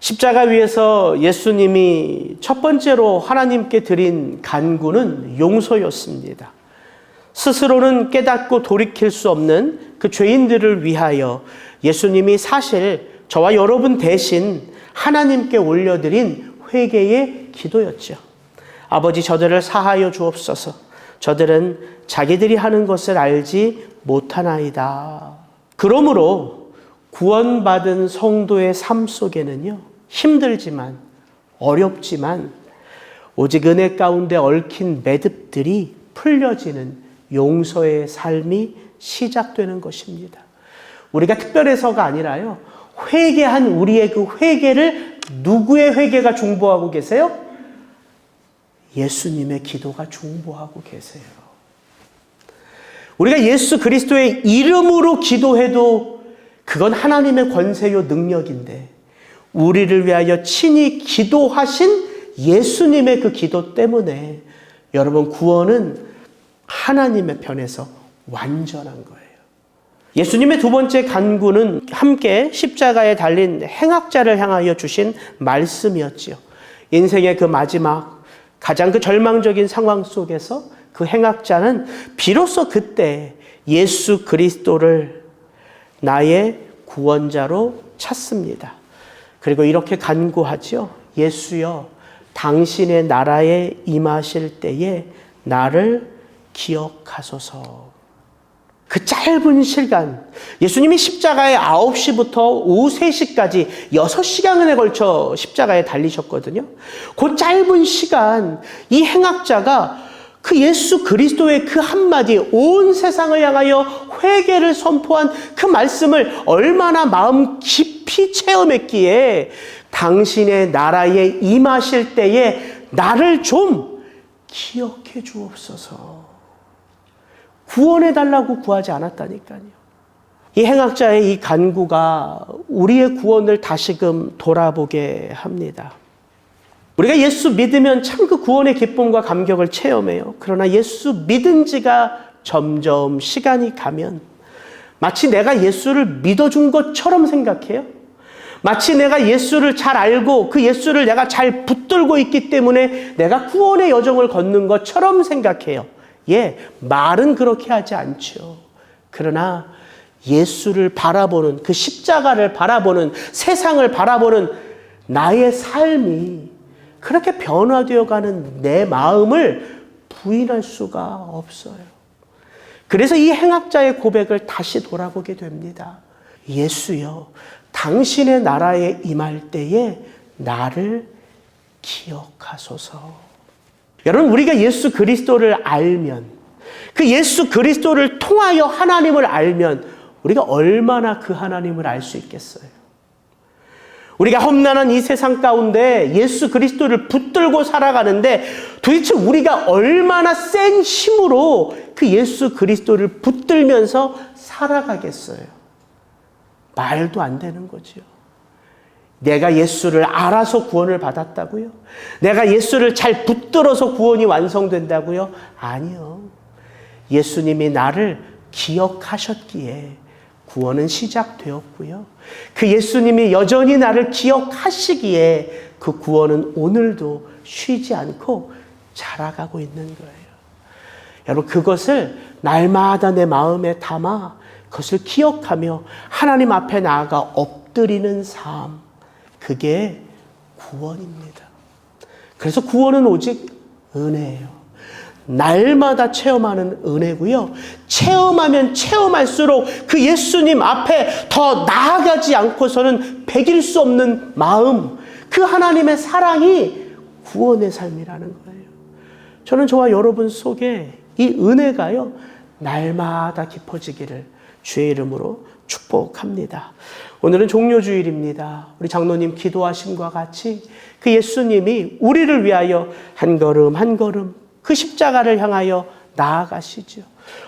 십자가 위에서 예수님이 첫 번째로 하나님께 드린 간구는 용서였습니다. 스스로는 깨닫고 돌이킬 수 없는 그 죄인들을 위하여 예수님이 사실 저와 여러분 대신 하나님께 올려드린 회개의 기도였죠. 아버지, 저들을 사하여 주옵소서. 저들은 자기들이 하는 것을 알지 못하나이다. 그러므로 구원받은 성도의 삶 속에는요, 힘들지만 어렵지만 오직 은혜 가운데 얽힌 매듭들이 풀려지는 용서의 삶이 시작되는 것입니다. 우리가 특별해서가 아니라요, 회개한 우리의 그 회개를 누구의 회개가 중보하고 계세요? 예수님의 기도가 중보하고 계세요. 우리가 예수 그리스도의 이름으로 기도해도 그건 하나님의 권세요 능력인데, 우리를 위하여 친히 기도하신 예수님의 그 기도 때문에 여러분, 구원은 하나님의 편에서 완전한 거예요. 예수님의 두 번째 간구는 함께 십자가에 달린 행악자를 향하여 주신 말씀이었지요. 인생의 그 마지막 가장 그 절망적인 상황 속에서 그 행악자는 비로소 그때 예수 그리스도를 나의 구원자로 찾습니다. 그리고 이렇게 간구하죠. 예수여, 당신의 나라에 임하실 때에 나를 기억하소서. 그 짧은 시간, 예수님이 십자가에 9시부터 오후 3시까지 6시간에 걸쳐 십자가에 달리셨거든요. 그 짧은 시간, 이 행악자가 그 예수 그리스도의 그 한마디, 온 세상을 향하여 회개를 선포한 그 말씀을 얼마나 마음 깊이 체험했기에 당신의 나라에 임하실 때에 나를 좀 기억해 주옵소서. 구원해달라고 구하지 않았다니까요. 이 행악자의 이 간구가 우리의 구원을 다시금 돌아보게 합니다. 우리가 예수 믿으면 참 그 구원의 기쁨과 감격을 체험해요. 그러나 예수 믿은 지가 점점 시간이 가면 마치 내가 예수를 믿어준 것처럼 생각해요. 마치 내가 예수를 잘 알고 그 예수를 내가 잘 붙들고 있기 때문에 내가 구원의 여정을 걷는 것처럼 생각해요. 예, 말은 그렇게 하지 않죠. 그러나 예수를 바라보는, 그 십자가를 바라보는, 세상을 바라보는 나의 삶이 그렇게 변화되어 가는 내 마음을 부인할 수가 없어요. 그래서 이 행악자의 고백을 다시 돌아보게 됩니다. 예수여, 당신의 나라에 임할 때에 나를 기억하소서. 여러분, 우리가 예수 그리스도를 알면, 그 예수 그리스도를 통하여 하나님을 알면 우리가 얼마나 그 하나님을 알 수 있겠어요? 우리가 험난한 이 세상 가운데 예수 그리스도를 붙들고 살아가는데 도대체 우리가 얼마나 센 힘으로 그 예수 그리스도를 붙들면서 살아가겠어요? 말도 안 되는 거죠. 내가 예수를 알아서 구원을 받았다고요? 내가 예수를 잘 붙들어서 구원이 완성된다고요? 아니요. 예수님이 나를 기억하셨기에 구원은 시작되었고요. 그 예수님이 여전히 나를 기억하시기에 그 구원은 오늘도 쉬지 않고 자라가고 있는 거예요. 여러분, 그것을 날마다 내 마음에 담아 그것을 기억하며 하나님 앞에 나아가 엎드리는 삶, 그게 구원입니다. 그래서 구원은 오직 은혜예요. 날마다 체험하는 은혜고요. 체험하면 체험할수록 그 예수님 앞에 더 나아가지 않고서는 배길 수 없는 마음, 그 하나님의 사랑이 구원의 삶이라는 거예요. 저는 저와 여러분 속에 이 은혜가요, 날마다 깊어지기를 주의 이름으로 축복합니다. 오늘은 종료주일입니다. 우리 장로님 기도하심과 같이 그 예수님이 우리를 위하여 한 걸음 한 걸음 그 십자가를 향하여 나아가시죠.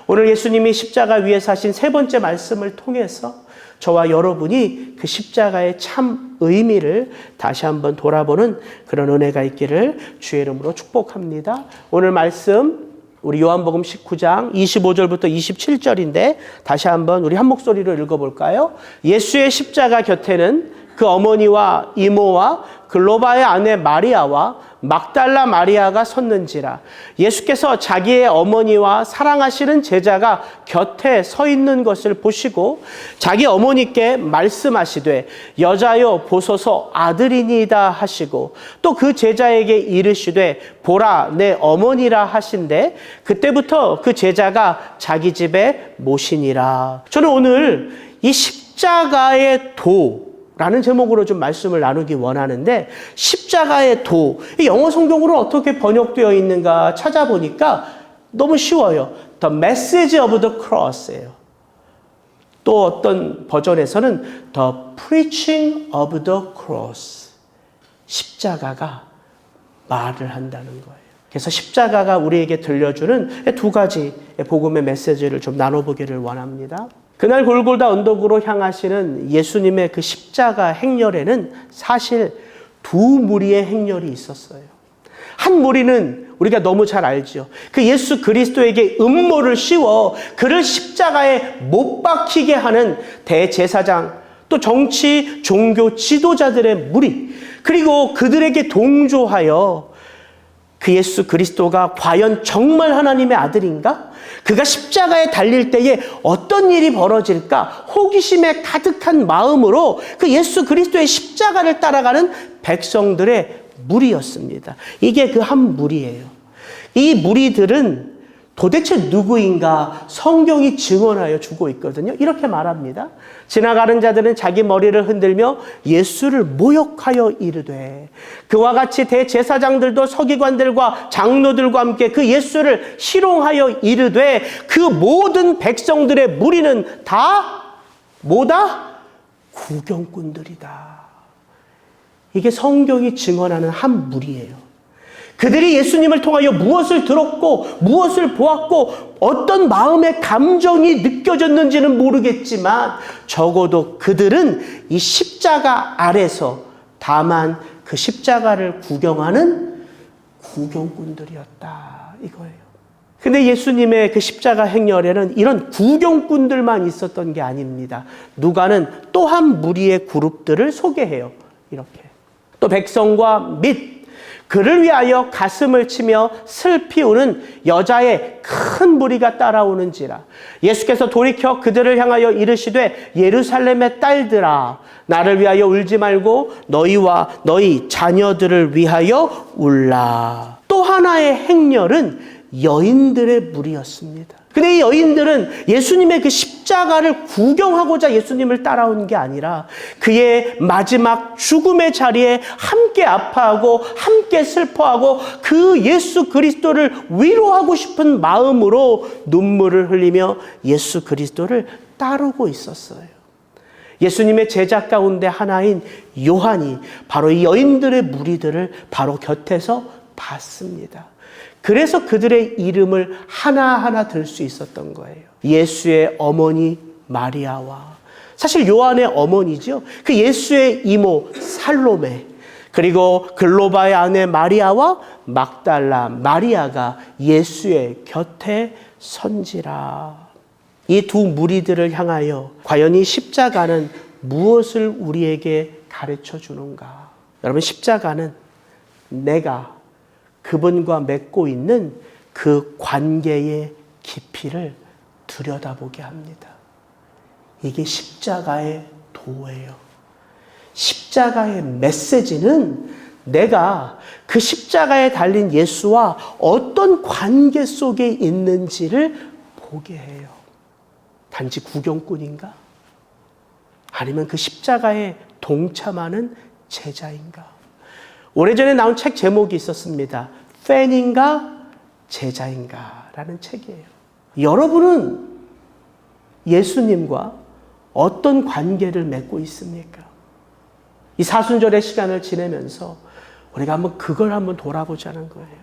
오늘 예수님이 십자가 위에서 하신 세 번째 말씀을 통해서 저와 여러분이 그 십자가의 참 의미를 다시 한번 돌아보는 그런 은혜가 있기를 주의 이름으로 축복합니다. 오늘 말씀 우리 요한복음 19장 25절부터 27절인데 다시 한번 우리 한 목소리로 읽어볼까요? 예수의 십자가 곁에는 그 어머니와 이모와 글로바의 아내 마리아와 막달라 마리아가 섰는지라. 예수께서 자기의 어머니와 사랑하시는 제자가 곁에 서 있는 것을 보시고 자기 어머니께 말씀하시되 여자여 보소서 아들이니이다 하시고 또 그 제자에게 이르시되 보라 내 어머니라 하신대 그때부터 그 제자가 자기 집에 모시니라. 저는 오늘 이 십자가의 도라는 제목으로 좀 말씀을 나누기 원하는데, 십자가의 도, 영어 성경으로 어떻게 번역되어 있는가 찾아보니까 너무 쉬워요. The message of the cross예요. 또 어떤 버전에서는 The preaching of the cross. 십자가가 말을 한다는 거예요. 그래서 십자가가 우리에게 들려주는 두 가지 복음의 메시지를 좀 나눠보기를 원합니다. 그날 골고다 언덕으로 향하시는 예수님의 그 십자가 행렬에는 사실 두 무리의 행렬이 있었어요. 한 무리는 우리가 너무 잘 알죠. 그 예수 그리스도에게 음모를 씌워 그를 십자가에 못 박히게 하는 대제사장, 또 정치, 종교 지도자들의 무리, 그리고 그들에게 동조하여 그 예수 그리스도가 과연 정말 하나님의 아들인가? 그가 십자가에 달릴 때에 어떤 일이 벌어질까? 호기심에 가득한 마음으로 그 예수 그리스도의 십자가를 따라가는 백성들의 무리였습니다. 이게 그 한 무리예요. 이 무리들은 도대체 누구인가 성경이 증언하여 주고 있거든요. 이렇게 말합니다. 지나가는 자들은 자기 머리를 흔들며 예수를 모욕하여 이르되, 그와 같이 대제사장들도 서기관들과 장로들과 함께 그 예수를 희롱하여 이르되, 그 모든 백성들의 무리는 다 뭐다? 구경꾼들이다. 이게 성경이 증언하는 한 무리예요. 그들이 예수님을 통하여 무엇을 들었고 무엇을 보았고 어떤 마음의 감정이 느껴졌는지는 모르겠지만 적어도 그들은 이 십자가 아래서 다만 그 십자가를 구경하는 구경꾼들이었다 이거예요. 근데 예수님의 그 십자가 행렬에는 이런 구경꾼들만 있었던 게 아닙니다. 누가는 또 한 무리의 그룹들을 소개해요. 이렇게. 또 백성과 및 그를 위하여 가슴을 치며 슬피 우는 여자의 큰 무리가 따라오는지라. 예수께서 돌이켜 그들을 향하여 이르시되 예루살렘의 딸들아 나를 위하여 울지 말고 너희와 너희 자녀들을 위하여 울라. 또 하나의 행렬은 여인들의 무리였습니다. 근데 이 여인들은 예수님의 그 십자가를 구경하고자 예수님을 따라온 게 아니라 그의 마지막 죽음의 자리에 함께 아파하고 함께 슬퍼하고 그 예수 그리스도를 위로하고 싶은 마음으로 눈물을 흘리며 예수 그리스도를 따르고 있었어요. 예수님의 제자 가운데 하나인 요한이 바로 이 여인들의 무리들을 바로 곁에서 봤습니다. 그래서 그들의 이름을 하나하나 들 수 있었던 거예요. 예수의 어머니 마리아와, 사실 요한의 어머니죠. 그 예수의 이모 살로메, 그리고 글로바의 아내 마리아와 막달라 마리아가 예수의 곁에 선지라. 이 두 무리들을 향하여 과연 이 십자가는 무엇을 우리에게 가르쳐 주는가? 여러분, 십자가는 내가 그분과 맺고 있는 그 관계의 깊이를 들여다보게 합니다. 이게 십자가의 도예요. 십자가의 메시지는 내가 그 십자가에 달린 예수와 어떤 관계 속에 있는지를 보게 해요. 단지 구경꾼인가? 아니면 그 십자가에 동참하는 제자인가? 오래전에 나온 책 제목이 있었습니다. 팬인가 제자인가 라는 책이에요. 여러분은 예수님과 어떤 관계를 맺고 있습니까? 이 사순절의 시간을 지내면서 우리가 그걸 한번 돌아보자는 거예요.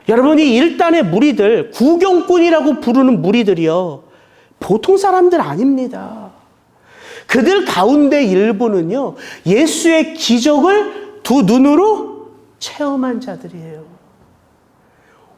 여러분이 일단의 무리들, 구경꾼이라고 부르는 무리들이요, 보통 사람들 아닙니다. 그들 가운데 일부는요, 예수의 기적을 두 눈으로 체험한 자들이에요.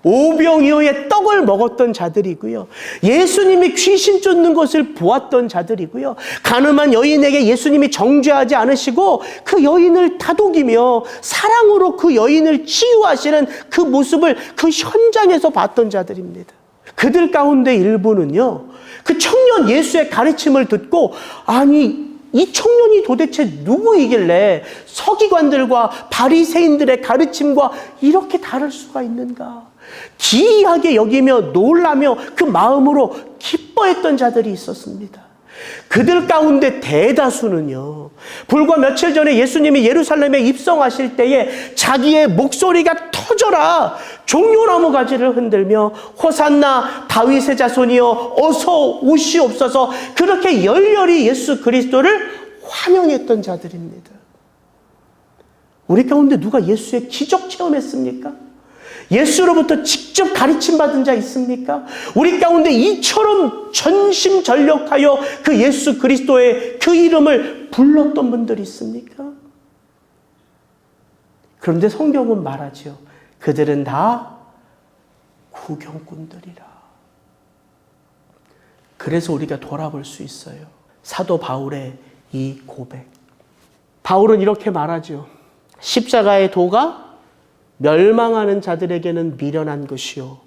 오병이어의 떡을 먹었던 자들이고요. 예수님이 귀신 쫓는 것을 보았던 자들이고요. 가늠한 여인에게 예수님이 정죄하지 않으시고 그 여인을 다독이며 사랑으로 그 여인을 치유하시는 그 모습을 그 현장에서 봤던 자들입니다. 그들 가운데 일부는요, 그 청년 예수의 가르침을 듣고, 아니 이 청년이 도대체 누구이길래 서기관들과 바리새인들의 가르침과 이렇게 다를 수가 있는가? 기이하게 여기며 놀라며 그 마음으로 기뻐했던 자들이 있었습니다. 그들 가운데 대다수는요, 불과 며칠 전에 예수님이 예루살렘에 입성하실 때에 자기의 목소리가 터져라 종려나무 가지를 흔들며 호산나 다윗의 자손이여 어서 오시옵소서, 그렇게 열렬히 예수 그리스도를 환영했던 자들입니다. 우리 가운데 누가 예수의 기적 체험했습니까? 예수로부터 직접 가르침 받은 자 있습니까? 우리 가운데 이처럼 전심전력하여 그 예수 그리스도의 그 이름을 불렀던 분들이 있습니까? 그런데 성경은 말하죠. 그들은 다 구경꾼들이라. 그래서 우리가 돌아볼 수 있어요. 사도 바울의 이 고백. 바울은 이렇게 말하죠. 십자가의 도가 멸망하는 자들에게는 미련한 것이요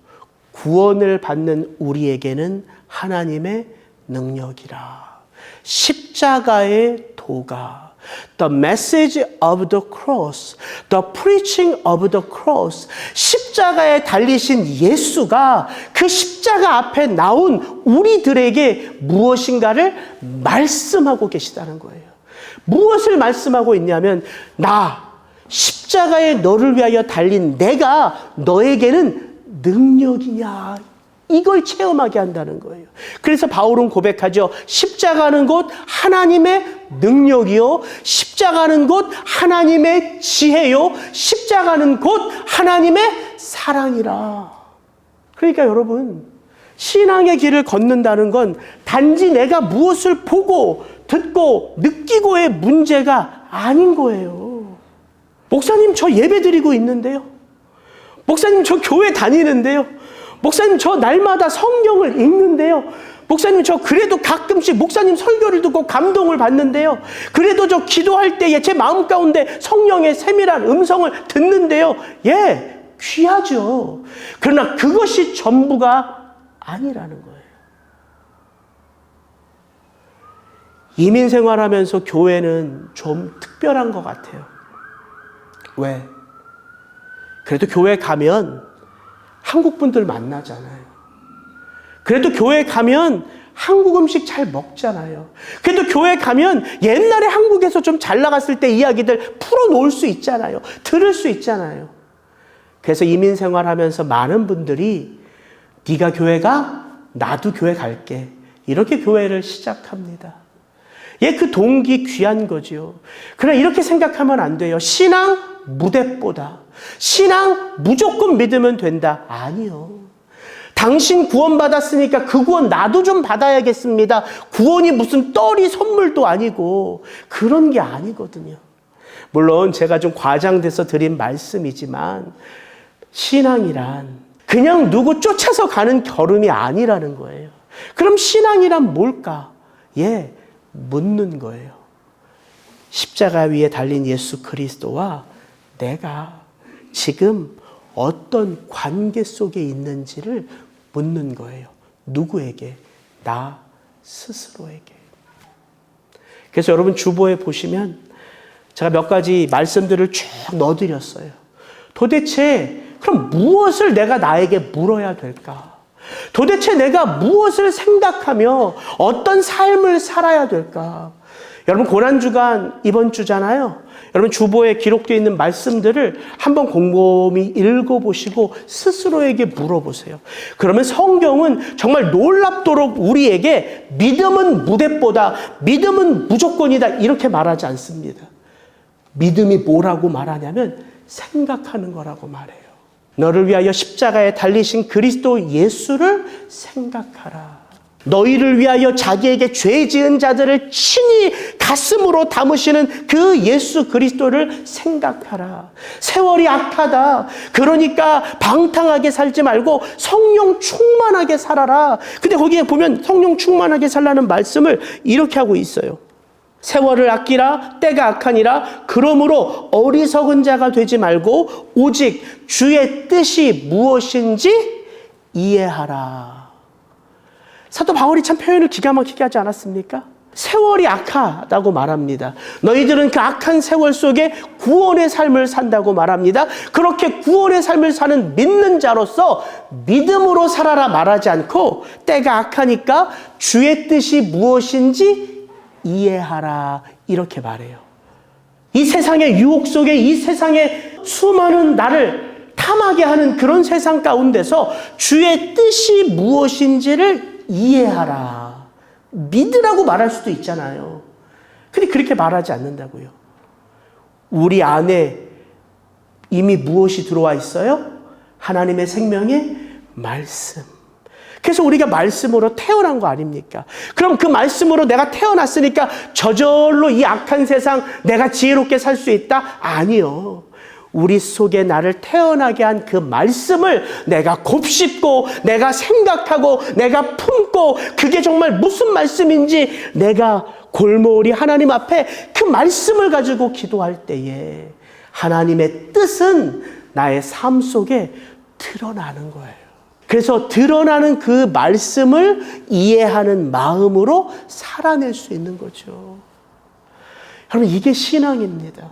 구원을 받는 우리에게는 하나님의 능력이라. 십자가의 도가, the message of the cross, the preaching of the cross, 십자가에 달리신 예수가 그 십자가 앞에 나온 우리들에게 무엇인가를 말씀하고 계시다는 거예요. 무엇을 말씀하고 있냐면, 나 십자가에 너를 위하여 달린 내가 너에게는 능력이냐, 이걸 체험하게 한다는 거예요. 그래서 바울은 고백하죠. 십자가는 곧 하나님의 능력이요, 십자가는 곧 하나님의 지혜요, 십자가는 곧 하나님의 사랑이라. 그러니까 여러분, 신앙의 길을 걷는다는 건 단지 내가 무엇을 보고 듣고 느끼고의 문제가 아닌 거예요. 목사님, 저 예배 드리고 있는데요. 목사님, 저 교회 다니는데요. 목사님, 저 날마다 성경을 읽는데요. 목사님, 저 그래도 가끔씩 목사님 설교를 듣고 감동을 받는데요. 그래도 저 기도할 때에 제 마음 가운데 성령의 세밀한 음성을 듣는데요. 예, 귀하죠. 그러나 그것이 전부가 아니라는 거예요. 이민 생활하면서 교회는 좀 특별한 것 같아요. 왜? 그래도 교회 가면 한국 분들 만나잖아요. 그래도 교회 가면 한국 음식 잘 먹잖아요. 그래도 교회 가면 옛날에 한국에서 좀 잘 나갔을 때 이야기들 풀어놓을 수 있잖아요. 들을 수 있잖아요. 그래서 이민 생활하면서 많은 분들이 네가 교회 가? 나도 교회 갈게. 이렇게 교회를 시작합니다. 예, 그 동기 귀한 거죠. 그러나 이렇게 생각하면 안 돼요. 신앙 무대보다, 신앙 무조건 믿으면 된다. 아니요. 당신 구원받았으니까 그 구원 나도 좀 받아야겠습니다. 구원이 무슨 떨이 선물도 아니고 그런 게 아니거든요. 물론 제가 좀 과장돼서 드린 말씀이지만 신앙이란 그냥 누구 쫓아서 가는 걸음이 아니라는 거예요. 그럼 신앙이란 뭘까? 예, 묻는 거예요. 십자가 위에 달린 예수 그리스도와 내가 지금 어떤 관계 속에 있는지를 묻는 거예요. 누구에게? 나 스스로에게. 그래서 여러분 주보에 보시면 제가 몇 가지 말씀들을 쭉 넣어드렸어요. 도대체 그럼 무엇을 내가 나에게 물어야 될까? 도대체 내가 무엇을 생각하며 어떤 삶을 살아야 될까? 여러분 고난주간 이번 주잖아요. 여러분 주보에 기록되어 있는 말씀들을 한번 곰곰이 읽어보시고 스스로에게 물어보세요. 그러면 성경은 정말 놀랍도록 우리에게 믿음은 무대보다, 믿음은 무조건이다 이렇게 말하지 않습니다. 믿음이 뭐라고 말하냐면 생각하는 거라고 말해요. 너를 위하여 십자가에 달리신 그리스도 예수를 생각하라. 너희를 위하여 자기에게 죄 지은 자들을 친히 가슴으로 담으시는 그 예수 그리스도를 생각하라. 세월이 악하다. 그러니까 방탕하게 살지 말고 성령 충만하게 살아라. 근데 거기에 보면 성령 충만하게 살라는 말씀을 이렇게 하고 있어요. 세월을 아끼라. 때가 악하니라. 그러므로 어리석은 자가 되지 말고 오직 주의 뜻이 무엇인지 이해하라. 사도 바울이 참 표현을 기가 막히게 하지 않았습니까? 세월이 악하다고 말합니다. 너희들은 그 악한 세월 속에 구원의 삶을 산다고 말합니다. 그렇게 구원의 삶을 사는 믿는 자로서 믿음으로 살아라 말하지 않고 때가 악하니까 주의 뜻이 무엇인지 이해하라 이렇게 말해요. 이 세상의 유혹 속에 이 세상의 수많은 나를 탐하게 하는 그런 세상 가운데서 주의 뜻이 무엇인지를 이해하라. 믿으라고 말할 수도 있잖아요. 근데 그렇게 말하지 않는다고요. 우리 안에 이미 무엇이 들어와 있어요? 하나님의 생명의 말씀. 그래서 우리가 말씀으로 태어난 거 아닙니까? 그럼 그 말씀으로 내가 태어났으니까 저절로 이 악한 세상 내가 지혜롭게 살 수 있다? 아니요. 우리 속에 나를 태어나게 한 그 말씀을 내가 곱씹고 내가 생각하고 내가 품고 그게 정말 무슨 말씀인지 내가 골몰이 하나님 앞에 그 말씀을 가지고 기도할 때에 하나님의 뜻은 나의 삶 속에 드러나는 거예요. 그래서 드러나는 그 말씀을 이해하는 마음으로 살아낼 수 있는 거죠. 여러분, 이게 신앙입니다.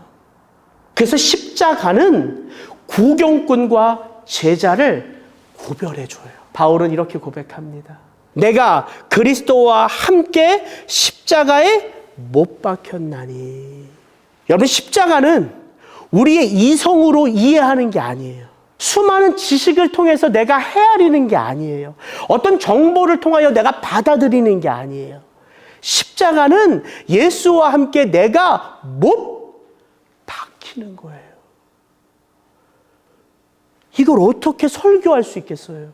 그래서 십자가는 구경꾼과 제자를 구별해줘요. 바울은 이렇게 고백합니다. 내가 그리스도와 함께 십자가에 못 박혔나니. 여러분, 십자가는 우리의 이성으로 이해하는 게 아니에요. 수많은 지식을 통해서 내가 헤아리는 게 아니에요. 어떤 정보를 통하여 내가 받아들이는 게 아니에요. 십자가는 예수와 함께 내가 못 박히는 거예요. 이걸 어떻게 설교할 수 있겠어요?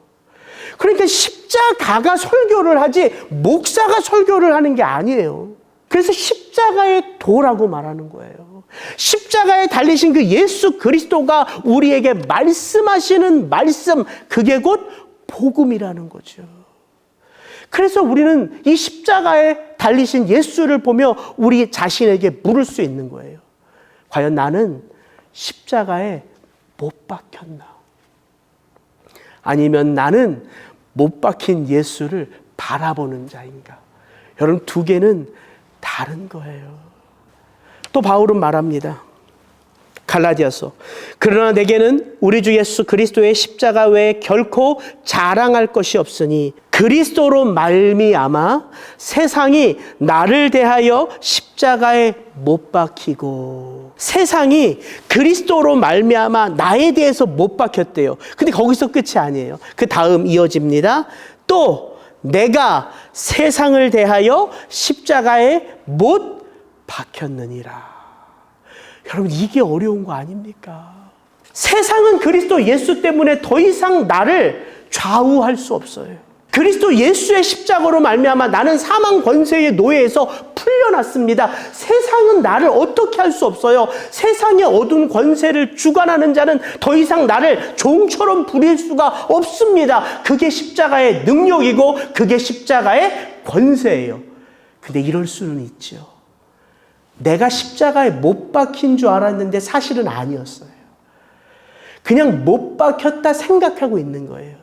그러니까 십자가가 설교를 하지 목사가 설교를 하는 게 아니에요. 그래서 십자가의 도라고 말하는 거예요. 십자가에 달리신 그 예수 그리스도가 우리에게 말씀하시는 말씀, 그게 곧 복음이라는 거죠. 그래서 우리는 이 십자가에 달리신 예수를 보며 우리 자신에게 물을 수 있는 거예요. 과연 나는 십자가에 못 박혔나? 아니면 나는 못 박힌 예수를 바라보는 자인가? 여러분, 두 개는 다른 거예요. 또 바울은 말합니다. 갈라디아서. 그러나 내게는 우리 주 예수 그리스도의 십자가 외에 결코 자랑할 것이 없으니 그리스도로 말미암아 세상이 나를 대하여 십자가에 못 박히고, 세상이 그리스도로 말미암아 나에 대해서 못 박혔대요. 근데 거기서 끝이 아니에요. 그 다음 이어집니다. 또 내가 세상을 대하여 십자가에 못 박혔느니라. 여러분, 이게 어려운 거 아닙니까? 세상은 그리스도 예수 때문에 더 이상 나를 좌우할 수 없어요. 그리스도 예수의 십자가로 말미암아 나는 사망 권세의 노예에서 풀려났습니다. 세상은 나를 어떻게 할 수 없어요. 세상의 어두운 권세를 주관하는 자는 더 이상 나를 종처럼 부릴 수가 없습니다. 그게 십자가의 능력이고 그게 십자가의 권세예요. 근데 이럴 수는 있죠. 내가 십자가에 못 박힌 줄 알았는데 사실은 아니었어요. 그냥 못 박혔다 생각하고 있는 거예요.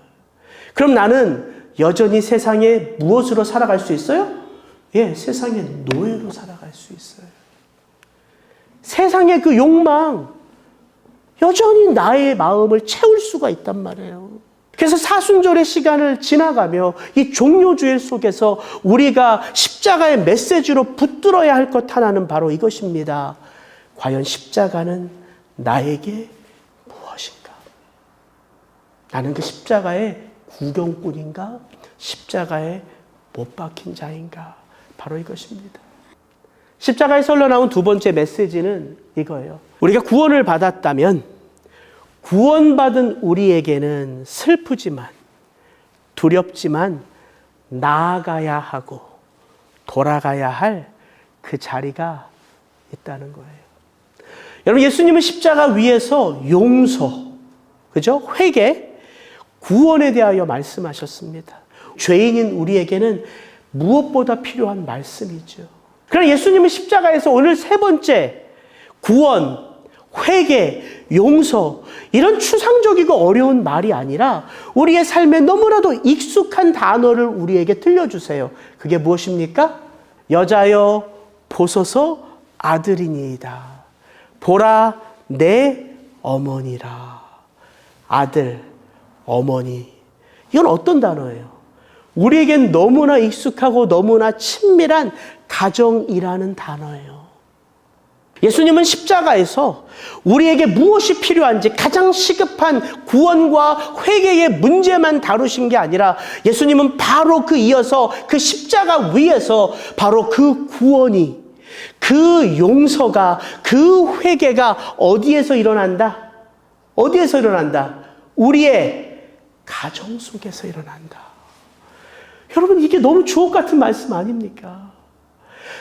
그럼 나는 여전히 세상에 무엇으로 살아갈 수 있어요? 예, 세상의 노예로 살아갈 수 있어요. 세상의 그 욕망, 여전히 나의 마음을 채울 수가 있단 말이에요. 그래서 사순절의 시간을 지나가며 이 종료주일 속에서 우리가 십자가의 메시지로 붙들어야 할 것 하나는 바로 이것입니다. 과연 십자가는 나에게 무엇인가? 나는 그 십자가의 구경꾼인가? 십자가에 못 박힌 자인가? 바로 이것입니다. 십자가에서 흘러나온 두 번째 메시지는 이거예요. 우리가 구원을 받았다면 구원받은 우리에게는 슬프지만 두렵지만 나아가야 하고 돌아가야 할 그 자리가 있다는 거예요. 여러분, 예수님은 십자가 위에서 용서, 그죠? 회개, 구원에 대하여 말씀하셨습니다. 죄인인 우리에게는 무엇보다 필요한 말씀이죠. 그러나 예수님은 십자가에서 오늘 세 번째, 구원, 회개, 용서, 이런 추상적이고 어려운 말이 아니라 우리의 삶에 너무나도 익숙한 단어를 우리에게 들려주세요. 그게 무엇입니까? 여자여 보소서 아들이니이다. 보라 내 어머니라. 아들, 어머니. 이건 어떤 단어예요? 우리에겐 너무나 익숙하고 너무나 친밀한 가정이라는 단어예요. 예수님은 십자가에서 우리에게 무엇이 필요한지 가장 시급한 구원과 회개의 문제만 다루신 게 아니라 예수님은 바로 그 이어서 그 십자가 위에서 바로 그 구원이, 그 용서가, 그 회개가 어디에서 일어난다? 어디에서 일어난다? 우리의 가정 속에서 일어난다. 여러분, 이게 너무 주옥 같은 말씀 아닙니까?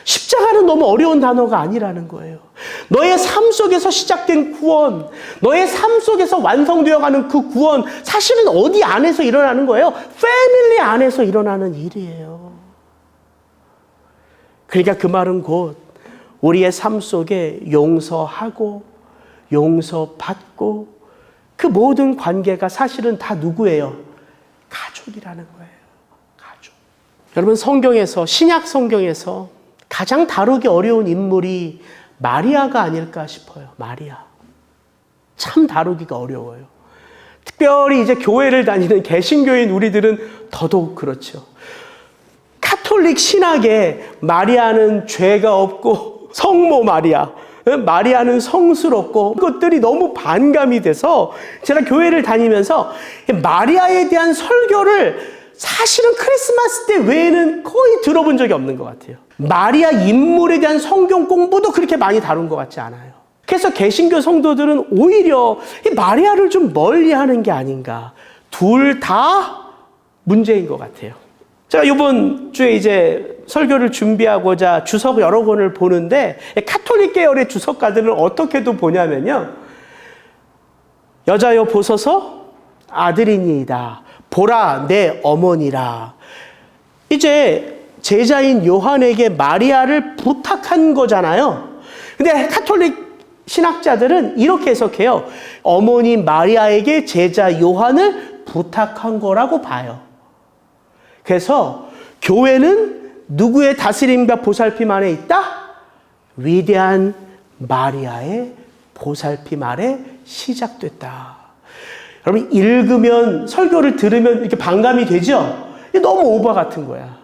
십자가는 너무 어려운 단어가 아니라는 거예요. 너의 삶 속에서 시작된 구원, 너의 삶 속에서 완성되어가는 그 구원, 사실은 어디 안에서 일어나는 거예요? 패밀리 안에서 일어나는 일이에요. 그러니까 그 말은 곧 우리의 삶 속에 용서하고 용서받고 그 모든 관계가 사실은 다 누구예요? 가족이라는 거예요. 가족. 여러분, 성경에서, 신약 성경에서 가장 다루기 어려운 인물이 마리아가 아닐까 싶어요. 마리아. 참 다루기가 어려워요. 특별히 이제 교회를 다니는 개신교인 우리들은 더더욱 그렇죠. 카톨릭 신학에 마리아는 죄가 없고 성모 마리아, 마리아는 성스럽고 그것들이 너무 반감이 돼서 제가 교회를 다니면서 마리아에 대한 설교를 사실은 크리스마스 때 외에는 거의 들어본 적이 없는 것 같아요. 마리아 인물에 대한 성경 공부도 그렇게 많이 다룬 것 같지 않아요. 그래서 개신교 성도들은 오히려 이 마리아를 좀 멀리하는 게 아닌가. 둘 다 문제인 것 같아요. 제가 이번 주에 이제 설교를 준비하고자 주석 여러 권을 보는데 카톨릭 계열의 주석가들은 어떻게도 보냐면요. 여자여 보소서 아들이니이다. 보라 내 어머니라. 이제 제자인 요한에게 마리아를 부탁한 거잖아요. 근데 카톨릭 신학자들은 이렇게 해석해요. 어머니 마리아에게 제자 요한을 부탁한 거라고 봐요. 그래서 교회는 누구의 다스림과 보살핌 안에 있다? 위대한 마리아의 보살핌 아래 시작됐다. 여러분, 읽으면, 설교를 들으면 이렇게 반감이 되죠? 이게 너무 오바 같은 거야.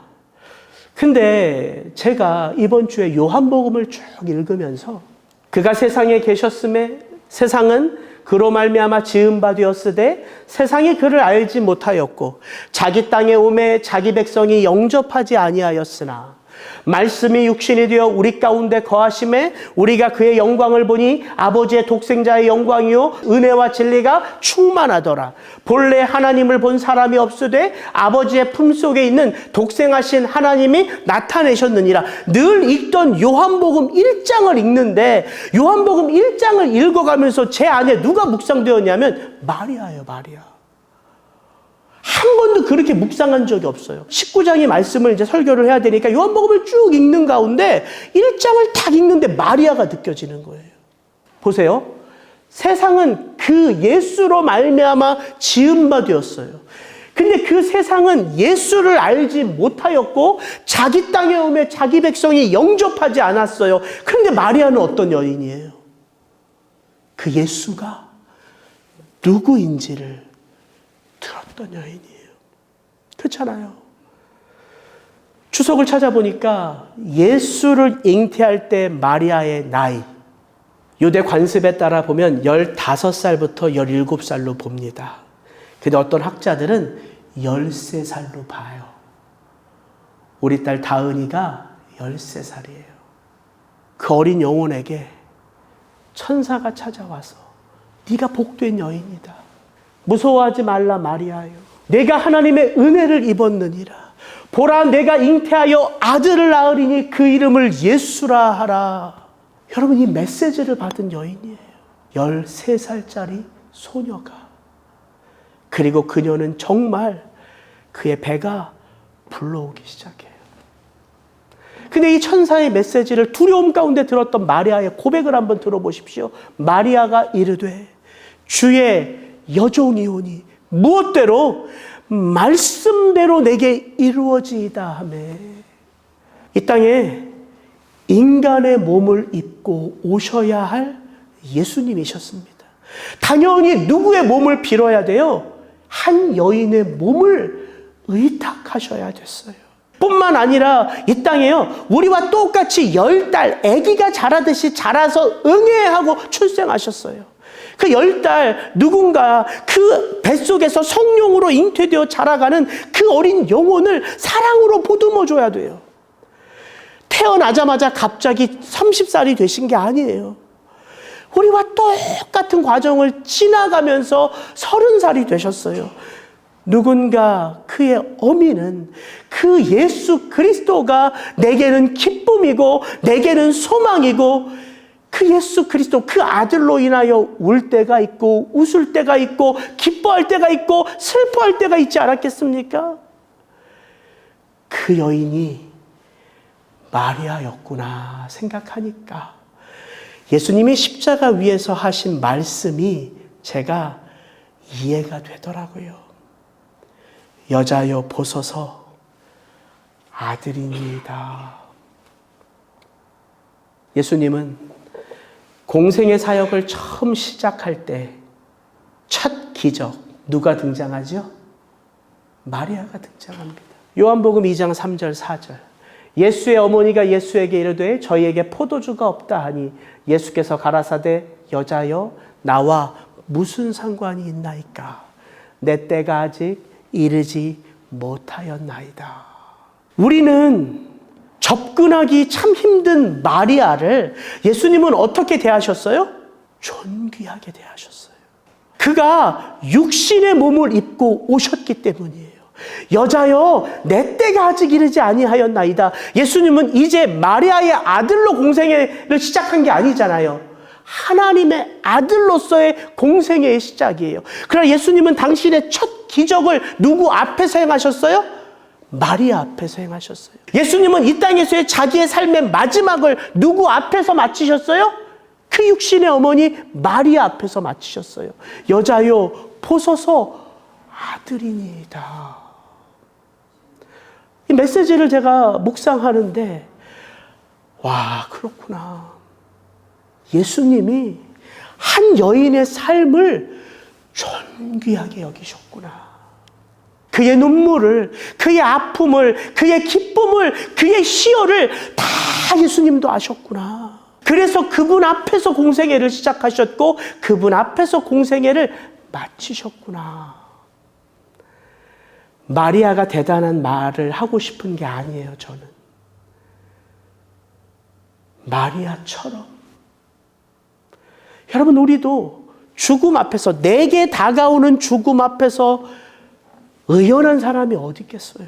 근데 제가 이번 주에 요한복음을 쭉 읽으면서 그가 세상에 계셨음에 세상은 그로 말미암아 지은 바 되었으되 세상이 그를 알지 못하였고 자기 땅에 오매 자기 백성이 영접하지 아니하였으나 말씀이 육신이 되어 우리 가운데 거하심에 우리가 그의 영광을 보니 아버지의 독생자의 영광이요 은혜와 진리가 충만하더라. 본래 하나님을 본 사람이 없으되 아버지의 품속에 있는 독생하신 하나님이 나타내셨느니라. 늘 읽던 요한복음 1장을 읽는데 요한복음 1장을 읽어가면서 제 안에 누가 묵상되었냐면 마리아예요. 마리아. 한 번도 그렇게 묵상한 적이 없어요. 19장의 말씀을 이제 설교를 해야 되니까 요한복음을 쭉 읽는 가운데 1장을 딱 읽는데 마리아가 느껴지는 거예요. 보세요. 세상은 그 예수로 말미암아 지은 바 되었어요. 근데 그 세상은 예수를 알지 못하였고 자기 땅에 오며 자기 백성이 영접하지 않았어요. 그런데 마리아는 어떤 여인이에요? 그 예수가 누구인지를 들었던 여인이에요. 그렇잖아요. 추석을 찾아보니까 예수를 잉태할 때 마리아의 나이, 유대 관습에 따라 보면 15살부터 17살로 봅니다. 근데 어떤 학자들은 13살로 봐요. 우리 딸 다은이가 13살이에요. 그 어린 영혼에게 천사가 찾아와서 네가 복된 여인이다. 무서워하지 말라 마리아요. 내가 하나님의 은혜를 입었느니라. 보라 내가 잉태하여 아들을 낳으리니 그 이름을 예수라 하라. 여러분, 이 메시지를 받은 여인이에요. 13살짜리 소녀가. 그리고 그녀는 정말 그의 배가 불러오기 시작해요. 근데 이 천사의 메시지를 두려움 가운데 들었던 마리아의 고백을 한번 들어보십시오. 마리아가 이르되 주의 여종이오니 무엇대로 말씀대로 내게 이루어지이다 하며. 이 땅에 인간의 몸을 입고 오셔야 할 예수님이셨습니다. 당연히 누구의 몸을 빌어야 돼요? 한 여인의 몸을 의탁하셔야 됐어요. 뿐만 아니라 이 땅에요, 우리와 똑같이 10달 아기가 자라듯이 자라서 응애하고 출생하셨어요. 그 10달 누군가 그 뱃속에서 성령으로 잉태되어 자라가는 그 어린 영혼을 사랑으로 보듬어 줘야 돼요. 태어나자마자 갑자기 30살이 되신 게 아니에요. 우리와 똑같은 과정을 지나가면서 30살이 되셨어요. 누군가 그의 어미는 그 예수 그리스도가 내게는 기쁨이고 내게는 소망이고 그 예수 그리스도 그 아들로 인하여 울 때가 있고 웃을 때가 있고 기뻐할 때가 있고 슬퍼할 때가 있지 않았겠습니까? 그 여인이 마리아였구나 생각하니까 예수님이 십자가 위에서 하신 말씀이 제가 이해가 되더라고요. 여자여 보소서 아들이니이다. 예수님은 공생의 사역을 처음 시작할 때 첫 기적 누가 등장하죠? 마리아가 등장합니다. 요한복음 2장 3절 4절. 예수의 어머니가 예수에게 이르되 저희에게 포도주가 없다 하니 예수께서 가라사대 여자여 나와 무슨 상관이 있나이까? 내 때가 아직 이르지 못하였나이다. 우리는 접근하기 참 힘든 마리아를 예수님은 어떻게 대하셨어요? 존귀하게 대하셨어요. 그가 육신의 몸을 입고 오셨기 때문이에요. 여자여 내 때가 아직 이르지 아니하였나이다. 예수님은 이제 마리아의 아들로 공생애를 시작한 게 아니잖아요. 하나님의 아들로서의 공생애의 시작이에요. 그러나 예수님은 당신의 첫 기적을 누구 앞에서 행하셨어요? 마리아 앞에서 행하셨어요. 예수님은 이 땅에서의 자기의 삶의 마지막을 누구 앞에서 마치셨어요? 그 육신의 어머니 마리아 앞에서 마치셨어요. 여자여 보소서 아들이니이다. 이 메시지를 제가 묵상하는데 와, 그렇구나. 예수님이 한 여인의 삶을 존귀하게 여기셨구나. 그의 눈물을, 그의 아픔을, 그의 기쁨을, 그의 희열을 다 예수님도 아셨구나. 그래서 그분 앞에서 공생애를 시작하셨고 그분 앞에서 공생애를 마치셨구나. 마리아가 대단한 말을 하고 싶은 게 아니에요, 저는. 마리아처럼. 여러분, 우리도 죽음 앞에서, 내게 다가오는 죽음 앞에서 의연한 사람이 어디 있겠어요?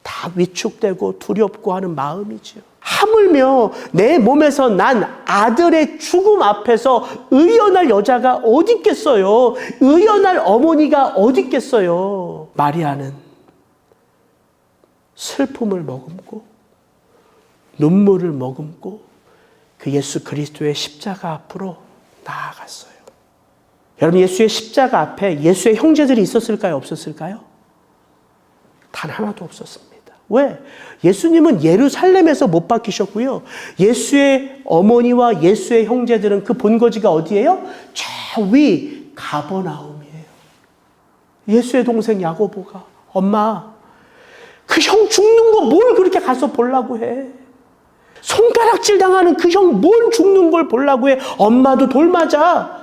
다 위축되고 두렵고 하는 마음이지요. 하물며 내 몸에서 난 아들의 죽음 앞에서 의연할 여자가 어디 있겠어요? 의연할 어머니가 어디 있겠어요? 마리아는 슬픔을 머금고 눈물을 머금고 그 예수 그리스도의 십자가 앞으로 나아갔어요. 여러분, 예수의 십자가 앞에 예수의 형제들이 있었을까요? 없었을까요? 단 하나도 없었습니다. 왜? 예수님은 예루살렘에서 못 박히셨고요. 예수의 어머니와 예수의 형제들은 그 본거지가 어디예요? 저 위 가버나움이에요. 예수의 동생 야고보가 엄마, 그 형 죽는 거 뭘 그렇게 가서 보려고 해? 손가락질 당하는 그 형 뭘 죽는 걸 보려고 해? 엄마도 돌 맞아.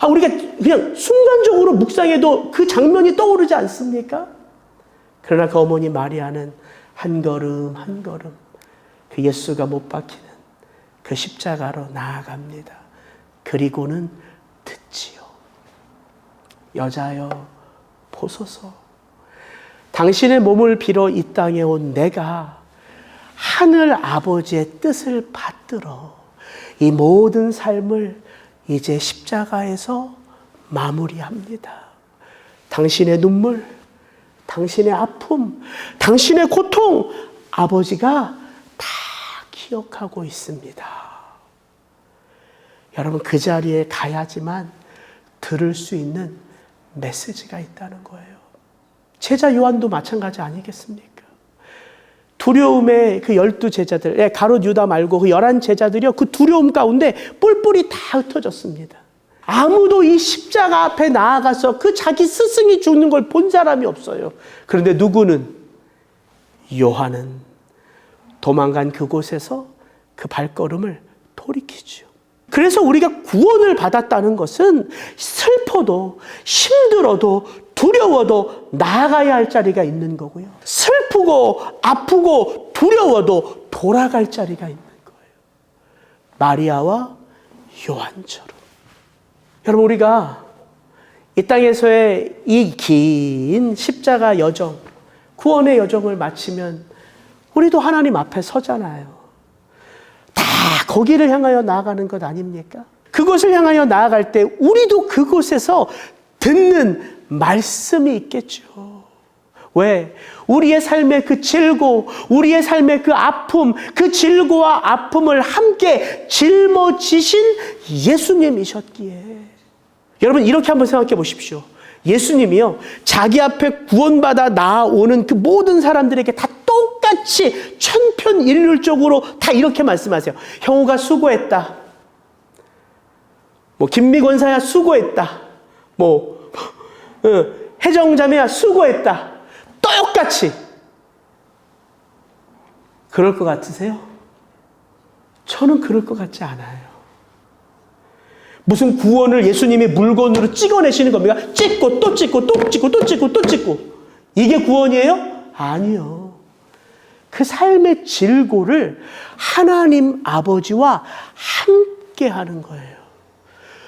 우리가 그냥 순간적으로 묵상해도 그 장면이 떠오르지 않습니까? 그러나 그 어머니 마리아는 한 걸음 한 걸음 그 예수가 못 박히는 그 십자가로 나아갑니다. 그리고는 듣지요. 여자여 보소서. 당신의 몸을 빌어 이 땅에 온 내가 하늘 아버지의 뜻을 받들어 이 모든 삶을 이제 십자가에서 마무리합니다. 당신의 눈물, 당신의 아픔, 당신의 고통, 아버지가 다 기억하고 있습니다. 여러분, 그 자리에 가야지만 들을 수 있는 메시지가 있다는 거예요. 제자 요한도 마찬가지 아니겠습니까? 두려움의 그 12제자들, 가롯 유다 말고 그 11제자들이요, 그 두려움 가운데 뿔뿔이 다 흩어졌습니다. 아무도 이 십자가 앞에 나아가서 그 자기 스승이 죽는 걸 본 사람이 없어요. 그런데 누구는? 요한은 도망간 그곳에서 그 발걸음을 돌이키죠. 그래서 우리가 구원을 받았다는 것은 슬퍼도 힘들어도 두려워도 나아가야 할 자리가 있는 거고요. 슬프고 아프고 두려워도 돌아갈 자리가 있는 거예요. 마리아와 요한처럼. 여러분, 우리가 이 땅에서의 이 긴 십자가 여정, 구원의 여정을 마치면 우리도 하나님 앞에 서잖아요. 다 거기를 향하여 나아가는 것 아닙니까? 그곳을 향하여 나아갈 때 우리도 그곳에서 듣는 말씀이 있겠죠. 왜? 우리의 삶의 그 질고, 우리의 삶의 그 아픔, 그 질고와 아픔을 함께 짊어지신 예수님이셨기에. 여러분, 이렇게 한번 생각해 보십시오. 예수님이요, 자기 앞에 구원받아 나아오는 그 모든 사람들에게 다 똑같이 천편일률적으로 다 이렇게 말씀하세요. 형우가 수고했다. 김미 권사야 수고했다. 혜정자매야 수고했다. 똑같이. 그럴 것 같으세요? 저는 그럴 것 같지 않아요. 무슨 구원을 예수님이 물건으로 찍어내시는 겁니까? 찍고 또 찍고 또 찍고 또 찍고 또 찍고. 이게 구원이에요? 아니요. 그 삶의 질고를 하나님 아버지와 함께 하는 거예요.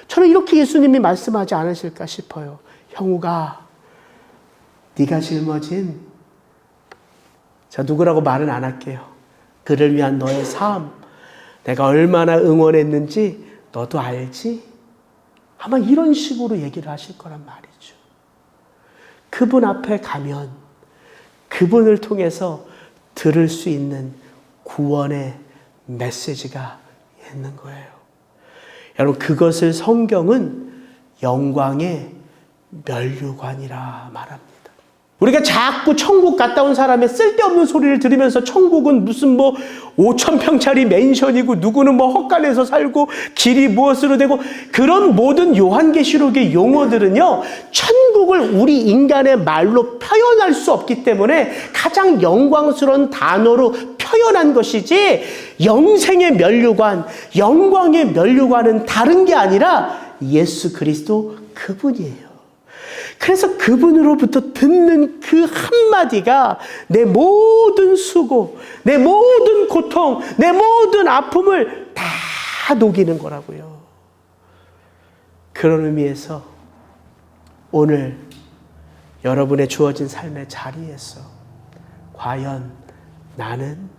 저는 이렇게 예수님이 말씀하지 않으실까 싶어요. 형우가 네가 짊어진, 저 누구라고 말은 안 할게요. 그를 위한 너의 삶, 내가 얼마나 응원했는지 너도 알지? 아마 이런 식으로 얘기를 하실 거란 말이죠. 그분 앞에 가면 그분을 통해서 들을 수 있는 구원의 메시지가 있는 거예요. 여러분, 그것을 성경은 영광의 면류관이라 말합니다. 우리가 자꾸 천국 갔다 온 사람의 쓸데없는 소리를 들으면서 천국은 무슨 5,000평짜리 맨션이고 누구는 헛간에서 살고 길이 무엇으로 되고, 그런 모든 요한계시록의 용어들은요, 천국을 우리 인간의 말로 표현할 수 없기 때문에 가장 영광스러운 단어로 표현한 것이지, 영생의 면류관, 영광의 면류관은 다른 게 아니라 예수 그리스도 그분이에요. 그래서 그분으로부터 듣는 그 한마디가 내 모든 수고, 내 모든 고통, 내 모든 아픔을 다 녹이는 거라고요. 그런 의미에서 오늘 여러분의 주어진 삶의 자리에서 과연 나는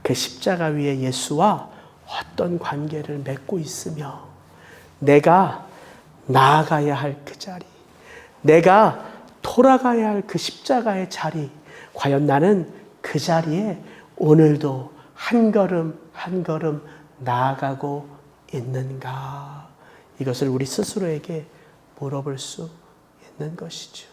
그 십자가 위에 예수와 어떤 관계를 맺고 있으며, 내가 나아가야 할 그 자리, 내가 돌아가야 할 그 십자가의 자리, 과연 나는 그 자리에 오늘도 한 걸음 한 걸음 나아가고 있는가? 이것을 우리 스스로에게 물어볼 수 있는 것이죠.